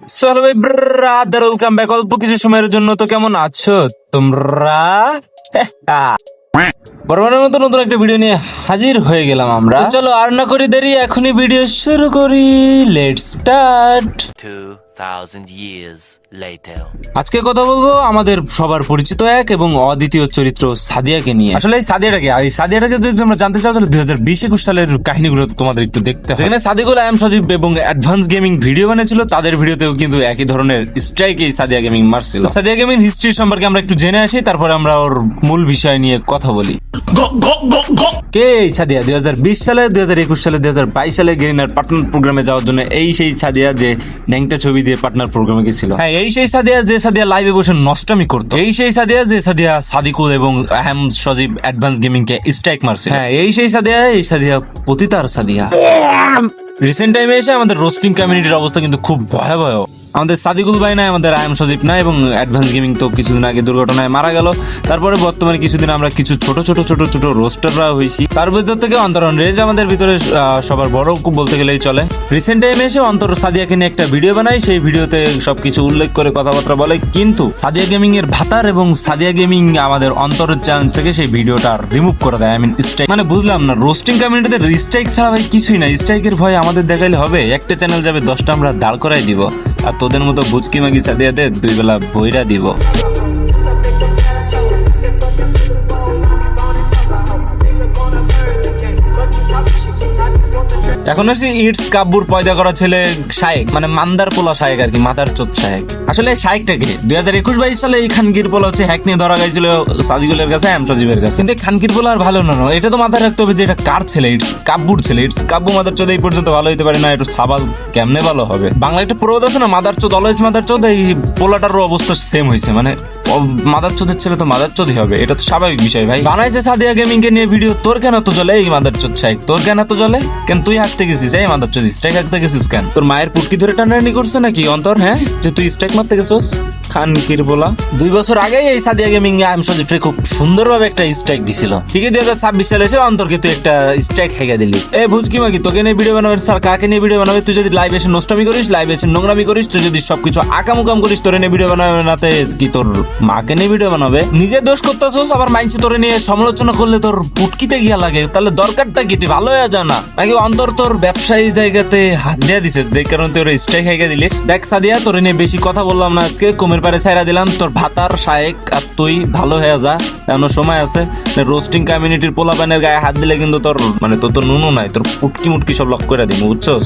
চলো ভাই brother, welcome back. অল্প কিছু সময়ের জন্য তো কেমন আছো তোমরা? বর্তমানের মতো নতুন একটা ভিডিও নিয়ে হাজির হয়ে গেলাম আমরা। তো চলো আর না করি দেরি, এখনই ভিডিও শুরু করি। Let's start. 2000 years later. আজকে কথা বলবো আমাদের সবার পরিচিত এক এবং অদ্বিতীয় চরিত্র সাদিয়াকে নিয়ে। আসলে এই সাদিয়াটাকে, আর এই সাদিয়াটাকে যদি তোমরা জানতে চাও তাহলে 2020-21 সালের কাহিনীগুলো তো তোমাদের একটু দেখতে হবে। সেখানে সাদিকুল, আই এম সজীব এবং অ্যাডভান্স গেমিং ভিডিও বানিয়েছিল, তাদের ভিডিওতেও কিন্তু একই ধরনের স্ট্রাইক এই সাদিয়া গেমিং মারছিল। সাদিয়া গেমিং হিস্ট্রি সম্পর্কে আমরা একটু জেনে আসি, তারপরে আমরা ওর মূল বিষয় নিয়ে কথা বলি। কে এই সাদিয়া? 2020 সালে, 2021 সালে, 2022 সালে গেরিনার পার্টনার প্রোগ্রামে যাওয়ার জন্য এই সেই সাদিয়া যে ন্যাংটা ছবি দিয়ে পার্টনার প্রোগ্রামে গেছিল। হ্যাঁ, এই সেই সাদিয়া যে সাদিয়া লাইভে বসে নষ্টামি করতো। এই সেই সাদিয়া যে সাদিয়া সাদিকুল এবং আহম সজীব অ্যাডভান্স গেমিং কে স্ট্রাইক মারছে। হ্যাঁ, এই সেই সাদিয়া, এই সাদিয়া পতিতার সাদিয়া। রিসেন্ট টাইমে এসে আমাদের রোস্টিং কমিউনিটির অবস্থা কিন্তু খুব ভয়াবহ। আমাদের সাদিকুল ভাই নাই, আমাদের আয়াম সজীব নাই, এবং অ্যাডভান্স গেমিং তো কিছুদিন আগে দুর্ঘটনায় মারা গেল। তারপরে বর্তমানে কিছুদিন আমরা কিছু ছোট ছোট রোস্টাররা হয়েছি। তার ভিতর থেকে অন্তরণ রেজ আমাদের ভিতরে সবার বড় বলতে গেলেই চলে। রিসেন্ট টাইমে এসে অন্তর সাদিয়াকে নিয়ে একটা ভিডিও বানাই, সেই ভিডিওতে সবকিছু উল্লেখ করে কথাবার্তা বলে, কিন্তু সাদিয়া গেমিং এর ভাতার এবং সাদিয়া গেমিং আমাদের অন্তরের চ্যানেল থেকে সেই ভিডিওটা রিমুভ করে দেয়। আই মিন স্ট্রাইক, মানে বুঝলাম না, রোস্টিং কমিউনিটিতে স্ট্রাইক ছাড়া ভাই কিছুই না। স্ট্রাইকের ভয় আমাদের দেখাইলে হবে? একটা চ্যানেল যাবে, 10টা আমরা দাঁড় করাই দিব, আর তোদের মতো বুচকি মাগি সাদিয়াদের 2 বেলা বইরা দিব। এখন আসছি ইটস কাব্বুর পয়দা করা ছেলে শায়েক, মানে মান্দার পোলা শায়েক আর কি, মাদার চোদ শায়েক। আসলে শায়েকটাকে 2021-22 সালে এই খানকির পোলা হচ্ছে হ্যাক নিয়ে ধরা গেছিল সাদিকুলের কাছে, আম সজীবের কাছে। কিন্তু খানকির পোলা আর ভালো না, এটা তো মাথায় রাখতে হবে যে এটা কার ছেলে? ইটস কাব্বুর ছেলে। ইটস কাব্বু মাদার চোদ এই পর্যন্ত ভালো হইতে পারে না, একটু সাবাল কেমনে ভালো হবে? বাংলা একটা প্রবাদ আছে না, মাদার চোদ অলওয়েজ মাদার চোদ। এই পোলাটারও অবস্থা সেম হয়েছে, মানে মাদার চোদের ছেলে তো মাদার চোদই হবে, এটা তো স্বাভাবিক বিষয় ভাই। বানাইছে সাদিয়া গেমিং কে নিয়ে ভিডিও, তোর কেন তো জ্বলে এই মাদার চোদ শায়েক? তোর কেন তো জ্বলে? কেন তুই হাঁকতে গেছিস? এই মাদার চোদ স্ট্রাইক হাঁকতে গেছিস কেন? তোর মায়ের পুটকি ধরে টানাটানি করছে নাকি অন্তর? হ্যাঁ, যে তুই স্ট্রাইক মারতে গেছিস? খানকির বলা 2 বছর আগে এই সাদিয়া গেমিং আই এম সজীবকে খুব সুন্দরভাবে একটা স্ট্রাইক দিছিল। ঠিকই 2026 সালে এসে অন্তরকে তুই একটা স্ট্রাইক হেগে দিলি। এই বুঝকি মাগি, তোকে নিয়ে ভিডিও বানাবে স্যার, কাকে নিয়ে ভিডিও বানাবে? তুই যদি লাইভ এসে নষ্টামি করিস, লাইভ এসে নোংরামি করিস, তুই যদি সবকিছু আকামুকাম করিস, তোরে নিয়ে ভিডিও বানাবে নাতে কি তোর মাকে নিয়ে ভিডিও বানাবে? নিজে দোষ করতেছিস, আবার মাইন্ডসে তোরে নিয়ে সমালোচনা করলে তোর পুটকিতে গিয়া লাগে। তাহলে দরকারটা কি? তুই ভালো হয়ে যা না, নাকি অন্তর তোর ব্যবসায়ী জায়গাতে হাত দিয়ে দিছে, যে কারণে তুই স্ট্রাইক হেগে দিলিস। দেখ সাদিয়া, তোরে নিয়ে বেশি কথা বললাম না আজকে, কুমের পারে ছাইরা দিলাম। তোর ভাতার শায়েক আর তুই ভালো হয়ে যা, এখনো সময় আছে। রোস্টিং কমিউনিটির পোলাপানের গায়ে হাত দিলে কিন্তু তোর, মানে তোর তো নুনু নাই, তোর পুটকি মুটকি সব লক করে দিব, বুঝছস?